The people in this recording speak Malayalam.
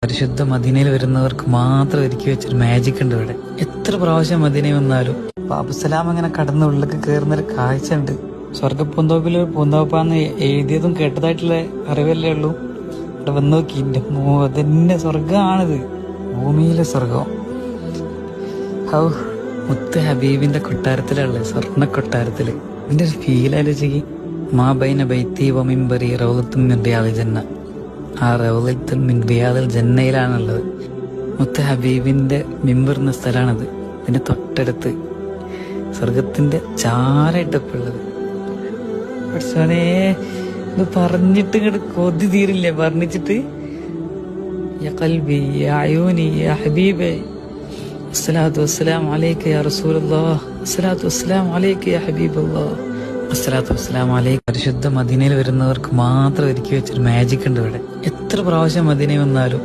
പരിശുദ്ധ മദീനയിൽ വരുന്നവർക്ക് മാത്രം ഒരുക്കി വെച്ചൊരു മാജിക് ഉണ്ട് ഇവിടെ. എത്ര പ്രാവശ്യം മദീനയിൽ വന്നാലും അബ്ദുസ്സലാം അങ്ങനെ കടന്ന് ഉള്ളിലേക്ക് കയറുന്നൊരു കാഴ്ച ഉണ്ട്. സ്വർഗപ്പൂന്തോപ്പിൽ പൂന്തോപ്പാന്ന് എഴുതിയതും കേട്ടതായിട്ടുള്ള അറിവല്ലേ ഉള്ളൂ. ഇവിടെ വന്ന് നോക്കി, അതന്നെ സ്വർഗമാണിത്, ഭൂമിയിലെ സ്വർഗം. ഹൗ മുത്ത് ഹബീബിന്റെ കൊട്ടാരത്തിലുള്ള സ്വർണ്ണ കൊട്ടാരത്തില് ഇതിന്റെ ഒരു ഫീൽ ആലോചിക്ക്. മാ ബൈന ബൈത്തി വ മിമ്പറി റൗളത്തും മിൻ റിയാദിൽ ജന്ന. ആ റൗളത്തുൽ മിൻ റിയാദിൽ ജന്നയിലാണുള്ളത്. മുത്ത് ഹബീബിന്റെ മിമ്പറുന്ന സ്ഥലമാണത്. ഇതിന്റെ തൊട്ടടുത്ത് സ്വർഗത്തിന്റെ ചാരായിട്ടപ്പുള്ളത്. പക്ഷേ ഇത് പറഞ്ഞിട്ട് ഇങ്ങോട്ട് കൊതി തീരില്ലേ വർണ്ണിച്ചിട്ട്. യാ ഖൽബി യാ അയൂനി യാ ഹബീബേ അസ്സലാത്തു വസ്സലാമു അലൈക യാ റസൂലല്ലാഹ് അസ്സലാത്തു വസ്സലാമു അലൈക യാ ഹബീബല്ലാഹ് അസ്സലാത്തു വസ്സലാമു അലൈക. പരിശുദ്ധ മദീനയിൽ വരുന്നവർക്ക് മാത്രം ഒരുക്കി വെച്ചൊരു മാജിക് ഉണ്ട് ഇവിടെ. എത്ര പ്രാവശ്യം മദീനയിൽ വന്നാലും